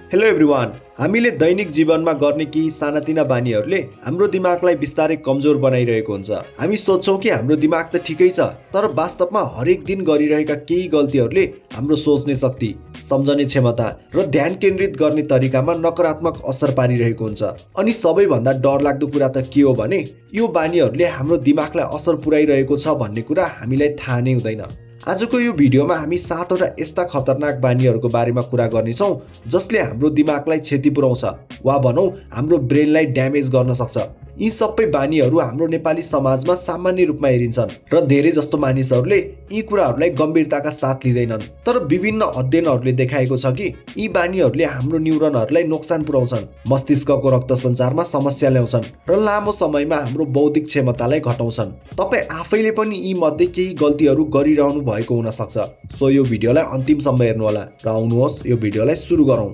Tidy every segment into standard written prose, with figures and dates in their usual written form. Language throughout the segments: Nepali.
Hello everyone. हामीले दैनिक जीवनमा गर्ने केही सानातिना बानीहरूले हाम्रो दिमागलाई बिस्तारै कमजोर बनाइरहेको हुन्छ। हामी सोच्छौँ कि हाम्रो दिमाग त ठिकै छ, तर वास्तवमा हरेक दिन गरिरहेका केही गल्तीहरूले हाम्रो सोच्ने शक्ति, सम्झने क्षमता र ध्यान केन्द्रित गर्ने तरिकामा नकारात्मक असर पारिरहेको हुन्छ। अनि सबैभन्दा डरलाग्दो कुरा त के हो भने यो बानीहरूले हाम्रो दिमागलाई असर पुर्याइरहेको छ भन्ने कुरा हामीलाई थाहा नै हुँदैन। आजको यो भिडियोमा हामी 7वटा यस्ता खतरनाक बानीहरूको बारेमा कुरा गर्नेछौँ जसले हाम्रो दिमागलाई क्षति पुर्याउँछ वा भनौँ हाम्रो ब्रेनलाई ड्यामेज गर्न सक्छ। यी सबै बानीहरू हाम्रो नेपाली समाजमा सामान्य रूपमा हेरिन्छन् र धेरै जस्तो मानिसहरूले यी कुराहरूलाई गम्भीरताका साथ लिँदैनन्। तर विभिन्न अध्ययनहरूले देखाएको छ कि यी बानीहरूले हाम्रो न्युरोनहरूलाई नोक्सान पुर्याउँछन्, मस्तिष्कको रक्त सञ्चारमा समस्या ल्याउँछन् र लामो समयमा हाम्रो बौद्धिक क्षमतालाई घटाउँछन्। तपाईँ आफैले पनि यी मध्ये केही गल्तीहरू गरिरहनु भएको हुन सक्छ। सो यो भिडियोलाई अन्तिमसम्म हेर्नुहोला र आउनुहोस् यो भिडियोलाई सुरु गरौँ।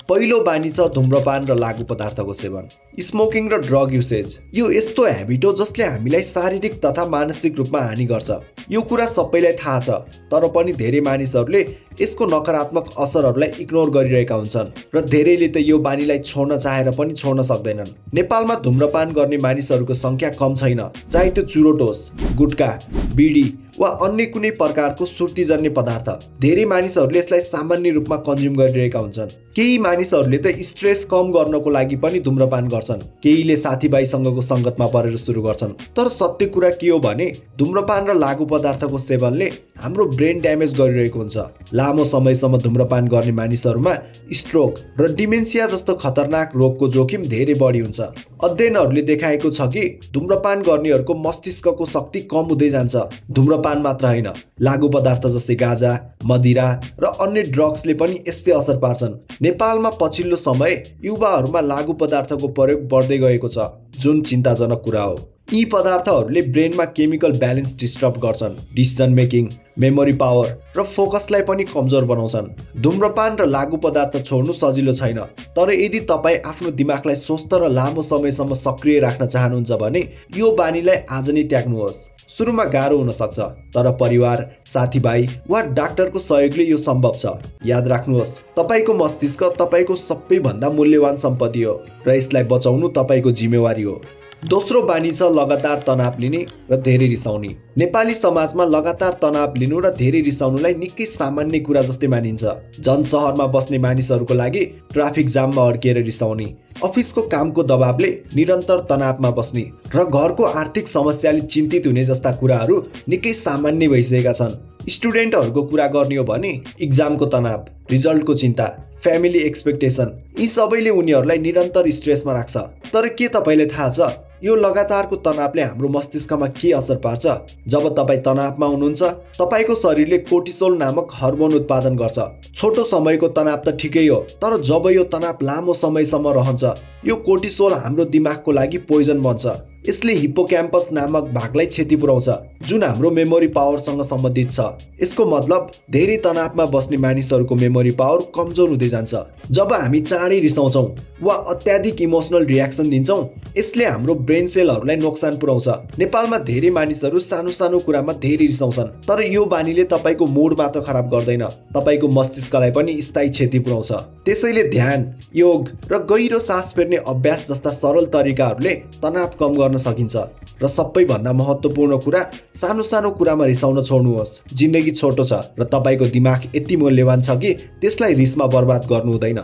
पहिलो बानी छ धुम्रपान र लागु पदार्थको सेवन, स्मोकिङ र ड्रग युसेज। यो यस्तो ह्याबिट हो जसले हामीलाई शारीरिक तथा मानसिक रूपमा हानि गर्छ। यो कुरा सबैलाई थाहा छ, तर पनि धेरै मानिसहरूले यसको नकारात्मक असरहरूलाई इग्नोर गरिरहेका हुन्छन् र धेरैले त यो बानीलाई छोड्न चाहेर पनि छोड्न सक्दैनन्। नेपालमा धुम्रपान गर्ने मानिसहरूको सङ्ख्या कम छैन, चाहे त्यो चुरोट होस्, गुट्का, बिडी वा अन्य कुनै प्रकारको सुर्तीजन्य पदार्थ। धेरै मानिसहरूले यसलाई सामान्य रूपमा कन्ज्युम गरिरहेका हुन्छन्। केही मानिसहरूले त स्ट्रेस कम गर्नको लागि पनि धुम्रपान गर्छन्, केहीले साथीभाइसँगको सङ्गतमा परेर सुरु गर्छन्। तर सत्य कुरा के हो भने धुम्रपान र लागु पदार्थको सेवनले हाम्रो ब्रेन ड्यामेज गरिरहेको हुन्छ। लामो समयसम्म धुम्रपान गर्ने मानिसहरूमा स्ट्रोक र डिमेन्सिया जस्तो खतरनाक रोगको जोखिम धेरै बढी हुन्छ। अध्ययनहरूले देखाएको छ कि धुम्रपान गर्नेहरूको मस्तिष्कको शक्ति कम हुँदै जान्छ। धुम्रपान मात्र होइन, लागु पदार्थ जस्तै गाँजा, मदिरा र अन्य ड्रग्सले पनि यस्तै असर पार्छन्। नेपालमा पछिल्लो समय युवाहरूमा लागु पदार्थको प्रयोग बढ्दै गएको छ, जुन चिन्ताजनक कुरा हो। यी पदार्थहरूले ब्रेनमा केमिकल ब्यालेन्स डिस्टर्ब गर्छन्, डिसिजन मेकिङ, मेमोरी पावर र फोकसलाई पनि कमजोर बनाउँछन्। धुम्रपान र लागु पदार्थ छोड्नु सजिलो छैन, तर यदि तपाईँ आफ्नो दिमागलाई स्वस्थ र लामो समयसम्म सक्रिय राख्न चाहनुहुन्छ भने यो बानीलाई आज नै त्याग्नुहोस्। सुरुमा गाह्रो हुन सक्छ, तर परिवार, साथीभाइ वा डाक्टरको सहयोगले यो सम्भव छ। याद राख्नुहोस्, तपाईँको मस्तिष्क तपाईँको सबैभन्दा मूल्यवान सम्पत्ति हो र यसलाई बचाउनु तपाईँको जिम्मेवारी हो। दोस्रो बानी छ लगातार तनाव लिने र धेरै रिसाउने। नेपाली समाजमा लगातार तनाव लिनु र धेरै रिसाउनुलाई निकै सामान्य कुरा जस्तै मानिन्छ। जनशहरमा बस्ने मानिसहरूको लागि ट्राफिक जाममा अड्किएर रिसाउने, अफिसको कामको दबावले निरन्तर तनावमा बस्ने र घरको आर्थिक समस्याले चिन्तित हुने जस्ता कुराहरू निकै सामान्य भइसकेका छन्। स्टुडेन्टहरूको कुरा गर्ने हो भने इक्जामको तनाव, रिजल्टको चिन्ता, फ्यामिली एक्सपेक्टेसन, यी सबैले उनीहरूलाई निरन्तर स्ट्रेसमा राख्छ। तर के तपाईँलाई थाहा छ यो लगातारको तनावले हाम्रो मस्तिष्कमा के असर पार्छ? जब तपाईँ तनावमा हुनुहुन्छ, तपाईँको शरीरले कोर्टिसोल नामक हर्मोन उत्पादन गर्छ। छोटो समयको तनाव त ठिकै हो, तर जब यो तनाव लामो समयसम्म रहन्छ, यो कोर्टिसोल हाम्रो दिमागको लागि पोइजन बन्छ। यसले हिप्पोक्याम्पस नामक भागलाई क्षति पुर्याउँछ, जुन हाम्रो मेमोरी पावरसँग सम्बन्धित छ। यसको मतलब धेरै तनावमा बस्ने मानिसहरूको मेमोरी पावर कमजोर हुँदै जान्छ। जब हामी चाँडै रिसाउँछौँ वा अत्याधिक इमोसनल रियाक्सन दिन्छौँ, यसले हाम्रो ब्रेन सेलहरूलाई नोक्सान पुर्याउँछ। नेपालमा धेरै मानिसहरू सानो सानो कुरामा धेरै रिसाउँछन्, तर यो बानीले तपाईँको मुड मात्र खराब गर्दैन, तपाईँको मस्तिष्कलाई पनि स्थायी क्षति पुर्याउँछ। त्यसैले ध्यान, योग र गहिरो सास फेर्ने अभ्यास जस्ता सरल तरिकाहरूले तनाव कम गर्न सकिन्छ। र सबैभन्दा महत्त्वपूर्ण कुरा, सानो सानो कुरामा रिसाउन छोड्नुहोस्। जिन्दगी छोटो छ र तपाईँको दिमाग यति मूल्यवान छ कि त्यसलाई रिसमा बर्बाद गर्नु हुँदैन।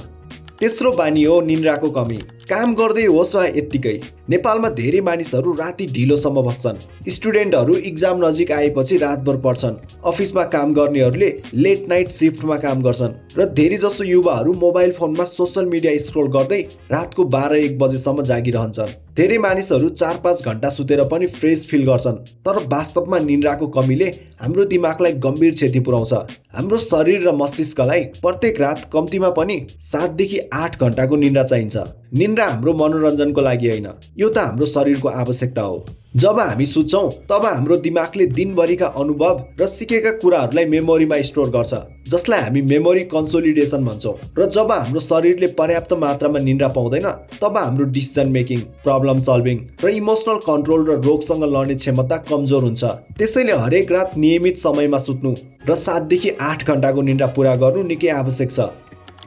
तेस्रो बानी हो निन्द्राको कमी। काम गर्दै होस् वा यत्तिकै, नेपालमा धेरै मानिसहरू राति ढिलोसम्म बस्छन्। स्टुडेन्टहरू इक्जाम नजिक आएपछि रातभर पढ्छन्, अफिसमा काम गर्नेहरूले लेट नाइट सिफ्टमा काम गर्छन् र धेरै जसो युवाहरू मोबाइल फोनमा सोसल मिडिया स्क्रोल गर्दै रातको 12-1 बजेसम्म जागिरहन्छन्। धेरै मानिसहरू 4-5 घन्टा सुतेर पनि फ्रेस फिल गर्छन्, तर वास्तवमा निन्द्राको कमीले हाम्रो दिमागलाई गम्भीर क्षति पुर्याउँछ। हाम्रो शरीर र मस्तिष्कलाई प्रत्येक रात कम्तीमा पनि 7देखि 8 घन्टाको निन्द्रा चाहिन्छ। निन्द्रा हाम्रो मनोरञ्जनको लागि होइन, यो त हाम्रो शरीरको आवश्यकता हो। जब हामी सुत्छौँ तब हाम्रो दिमागले दिनभरिका अनुभव र सिकेका कुराहरूलाई मेमोरीमा स्टोर गर्छ, जसलाई हामी मेमोरी कन्सोलिडेसन भन्छौँ। र जब हाम्रो शरीरले पर्याप्त मात्रामा निन्द्रा पाउँदैन, तब हाम्रो डिसिजन मेकिङ, प्रब्लम सल्भिङ र इमोसनल कन्ट्रोल र रोगसँग लड्ने क्षमता कमजोर हुन्छ। त्यसैले हरेक रात नियमित समयमा सुत्नु र 7देखि 8 घन्टाको निन्द्रा पुरा गर्नु निकै आवश्यक छ।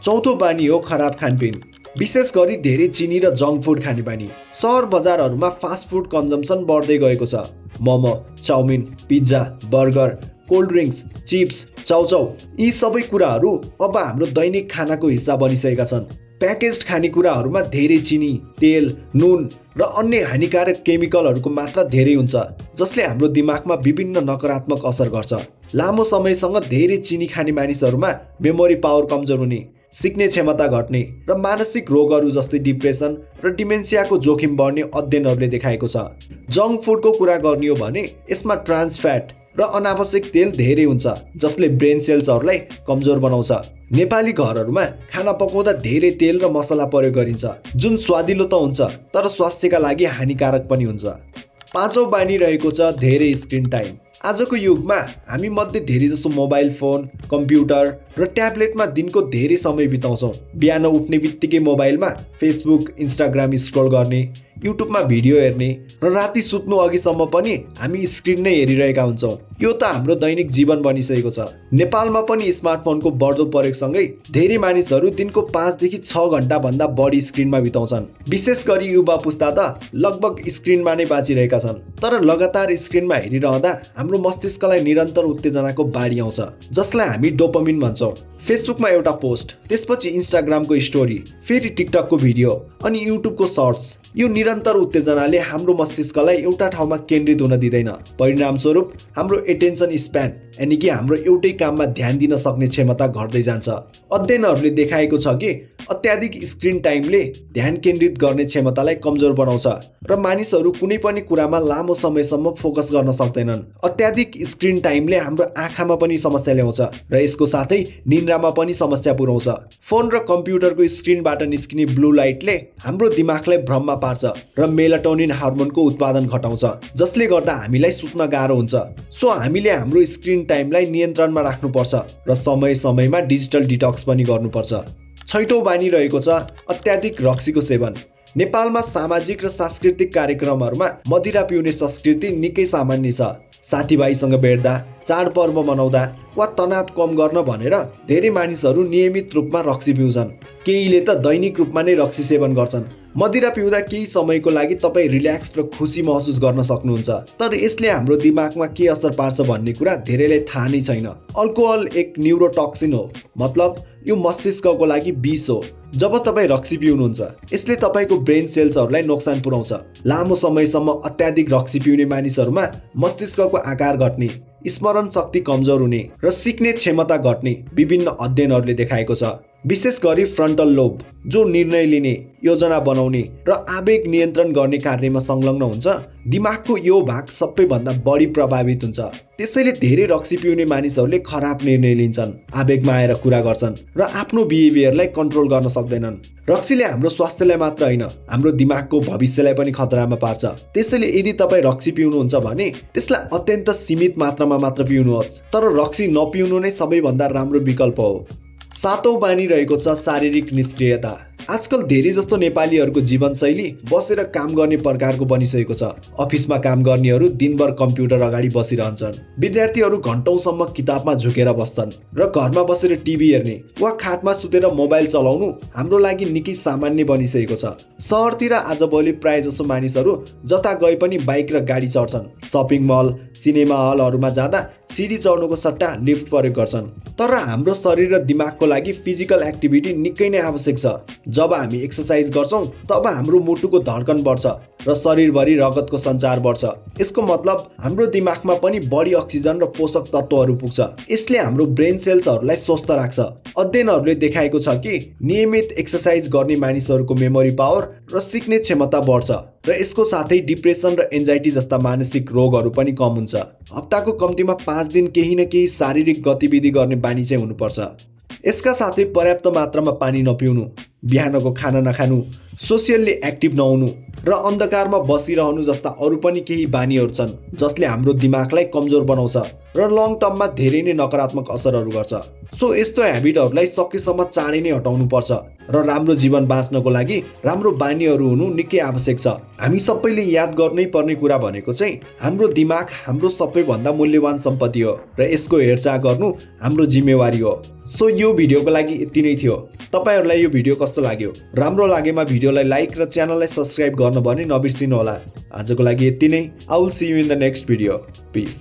चौथो बानी हो खराब खानपिन, विशेष गरी धेरै चिनी र जङ्क फुड खाने बानी। सहर बजारहरूमा फास्ट फुड कन्जम्सन बढ्दै गएको छ। Momo, chowmein, pizza, burger, cold drinks, chips, chauchau यी सबै कुराहरू अब हाम्रो दैनिक खानाको हिस्सा बनिसकेका छन्। प्याकेज्ड खानेकुराहरूमा धेरै चिनी, तेल, नुन र अन्य हानिकारक केमिकलहरूको मात्रा धेरै हुन्छ, जसले हाम्रो दिमागमा विभिन्न नकारात्मक असर गर्छ। लामो समयसँग धेरै चिनी खाने मानिसहरूमा मेमोरी पावर कमजोर हुने, सिक्ने क्षमता घट्ने र मानसिक रोगहरू जस्तै डिप्रेसन र डिमेन्सियाको जोखिम बढ्ने अध्ययनहरूले देखाएको छ। जङ्क फुडको कुरा गर्ने हो भने यसमा ट्रान्स फ्याट र अनावश्यक तेल धेरै हुन्छ, जसले ब्रेन सेल्सहरूलाई कमजोर बनाउँछ। नेपाली घरहरूमा खाना पकाउँदा धेरै तेल र मसला प्रयोग गरिन्छ, जुन स्वादिलो त हुन्छ तर स्वास्थ्यका लागि हानिकारक पनि हुन्छ। पाँचौं बानी रहेको छ धेरै स्क्रिन टाइम। आजको युगमा हामी मध्ये धेरै जसो मोबाइल फोन, कम्प्युटर र ट्याब्लेटमा दिनको धेरै समय बिताउँछौँ। बिहान उठ्ने बित्तिकै मोबाइलमा फेसबुक, इन्स्टाग्राम स्क्रोल गर्ने, युट्युबमा भिडियो हेर्ने र राति सुत्नु अघिसम्म पनि हामी स्क्रिन नै हेरिरहेका हुन्छौँ। यो त हाम्रो दैनिक जीवन बनिसकेको छ। नेपालमा पनि स्मार्टफोनको बढ्दो प्रयोगसँगै धेरै मानिसहरू दिनको 5 देखि 6 घण्टा भन्दा बढी स्क्रिनमा बिताउँछन्। विशेष गरी युवा पुस्ता त लगभग स्क्रिनमा नै बाँचिरहेका छन्। तर लगातार स्क्रिनमा हेरिरहँदा हाम्रो मस्तिष्कलाई निरन्तर उत्तेजनाको बाढी आउँछ, जसलाई हामी डोपामिन भन्छौँ। फेसबुकमा एउटा पोस्ट, त्यसपछि इन्स्टाग्रामको स्टोरी, फेरि टिकटकको भिडियो अनि युट्युबको सर्ट्स। यो निरन्तर उत्तेजनाले हाम्रो मस्तिष्कलाई एउटा ठाउँमा केन्द्रित हुन दिँदैन। परिणामस्वरूप हाम्रो एटेन्सन स्प्यान यानि कि हाम्रो एउटै काममा ध्यान दिन सक्ने क्षमता घट्दै जान्छ। अध्ययनहरूले देखाएको छ कि अत्याधिक स्क्रिन टाइमले ध्यान केन्द्रित गर्ने क्षमतालाई कमजोर बनाउँछ र मानिसहरू कुनै पनि कुरामा लामो समयसम्म फोकस गर्न सक्दैनन्। अत्याधिक स्क्रिन टाइमले हाम्रो आँखामा पनि समस्या ल्याउँछ र यसको साथै निन्द्रामा पनि समस्या पुर्याउँछ। फोन र कम्प्युटरको स्क्रिनबाट निस्किने ब्लू लाइटले हाम्रो दिमागलाई भ्रममा पार्छ र मेलाटोनिन हार्मोनको उत्पादन घटाउँछ, जसले गर्दा हामीलाई सुत्न गाह्रो हुन्छ। सो हामीले हाम्रो स्क्रिन टाइमलाई नियन्त्रणमा राख्नुपर्छ र समय समयमा डिजिटल डिटक्स पनि गर्नुपर्छ। छैटौं बानी रहेको छ अत्याधिक रक्सीको सेवन। नेपालमा सामाजिक र सांस्कृतिक कार्यक्रमहरूमा मदिरा पिउने संस्कृति निकै सामान्य छ। साथीभाइसँग भेट्दा, चाडपर्व मनाउँदा वा तनाव कम गर्न भनेर धेरै मानिसहरू नियमित रूपमा रक्सी पिउँछन्। केहीले त दैनिक रूपमा नै रक्सी सेवन गर्छन्। मदिरा पिउँदा केही समयको लागि तपाईँ रिल्याक्स र खुसी महसुस गर्न सक्नुहुन्छ, तर यसले हाम्रो दिमागमा के असर पार्छ भन्ने कुरा धेरैलाई थाहा नै छैन। अल्कोहल एक न्युरोटक्सिन हो, मतलब यो मस्तिष्कको लागि विष हो। जब तपाईँ रक्सी पिउनुहुन्छ, यसले तपाईँको ब्रेन सेल्सहरूलाई नोक्सान पुर्याउँछ। लामो समयसम्म अत्याधिक रक्सी पिउने मानिसहरूमा मस्तिष्कको आकार घट्ने, स्मरण शक्ति कमजोर हुने र सिक्ने क्षमता घट्ने विभिन्न अध्ययनहरूले देखाएको छ। विशेष गरी फ्रन्टल लोब, जो निर्णय लिने, योजना बनाउने र आवेग नियन्त्रण गर्ने कार्यमा संलग्न हुन्छ, दिमागको यो भाग सबैभन्दा बढी प्रभावित हुन्छ। त्यसैले धेरै रक्सी पिउने मानिसहरूले खराब निर्णय लिन्छन्, आवेगमा आएर कुरा गर्छन् र आफ्नो बिहेभियरलाई कन्ट्रोल गर्न सक्दैनन्। रक्सीले हाम्रो स्वास्थ्यलाई मात्र होइन, हाम्रो दिमागको भविष्यलाई पनि खतरामा पार्छ। त्यसैले यदि तपाईँ रक्सी पिउनुहुन्छ भने त्यसलाई अत्यन्त सीमित मात्रामा मात्र पिउनुहोस्, तर रक्सी नपिउनु नै सबैभन्दा राम्रो विकल्प हो। सातौं बानी रहेको छ शारीरिक निष्क्रियता। आजकल धेरै जस्तो नेपालीहरूको जीवनशैली बसेर काम गर्ने प्रकारको बनिसकेको छ। अफिसमा काम गर्नेहरू दिनभर कम्प्युटर अगाडि बसिरहन्छन्। विद्यार्थीहरू घन्टौँसम्म किताबमा झुकेर बस्छन् र घरमा बसेर टिभी हेर्ने वा खाटमा सुतेर मोबाइल चलाउनु हाम्रो लागि निकै सामान्य बनिसकेको छ। सहरतिर आजभोलि प्राय जसो मानिसहरू जता गए पनि बाइक र गाडी चढ्छन्। सपिङ मल, सिनेमा हलहरूमा जाँदा सिडी चढ्नुको सट्टा लिफ्ट प्रयोग गर्छन्। तर हाम्रो शरीर र दिमागको लागि फिजिकल एक्टिभिटी निकै नै आवश्यक छ। जब हामी एक्सर्साइज गर्छौँ तब हाम्रो मुटुको धड्कन बढ्छ र शरीरभरि रगतको सञ्चार बढ्छ। यसको मतलब हाम्रो दिमागमा पनि बढी अक्सिजन र पोषक तत्त्वहरू पुग्छ। यसले हाम्रो ब्रेन सेल्सहरूलाई स्वस्थ राख्छ। अध्ययनहरूले देखाएको छ कि नियमित एक्सर्साइज गर्ने मानिसहरूको मेमोरी पावर र सिक्ने क्षमता बढ्छ र यसको साथै डिप्रेसन र एन्जाइटी जस्ता मानसिक रोगहरू पनि कम हुन्छ। हप्ताको कम्तीमा 5 दिन केही न केही शारीरिक गतिविधि गर्ने बानी चाहिँ हुनुपर्छ। यसका साथै पर्याप्त मात्रामा पानी नपिउनु, बिहानको खाना नखानु, सोसियल्ली एक्टिभ नहुनु र अन्धकारमा बसिरहनु जस्ता अरू पनि केही बानीहरू छन् जसले हाम्रो दिमागलाई कमजोर बनाउँछ र लङ टर्ममा धेरै नै नकारात्मक असरहरू गर्छ। सो यस्तो ह्याबिटहरूलाई सकेसम्म चाँडै नै हटाउनु पर्छ र राम्रो जीवन बाँच्नको लागि राम्रो बानीहरू हुनु निकै आवश्यक छ। हामी सबैले याद गर्नै पर्ने कुरा भनेको चाहिँ हाम्रो दिमाग हाम्रो सबैभन्दा मूल्यवान सम्पत्ति हो र यसको हेरचाह गर्नु हाम्रो जिम्मेवारी हो। सो यो भिडियोको लागि यति नै थियो। तपाईहरुलाई यो भिडियो कस्तो लाग्यो? राम्रो लागेमा भिडियोलाई लाइक र च्यानललाई सब्स्क्राइब गर्न भने नबिर्सिनु होला। आजको लागि यति नै। I will see you in the next video. Piece.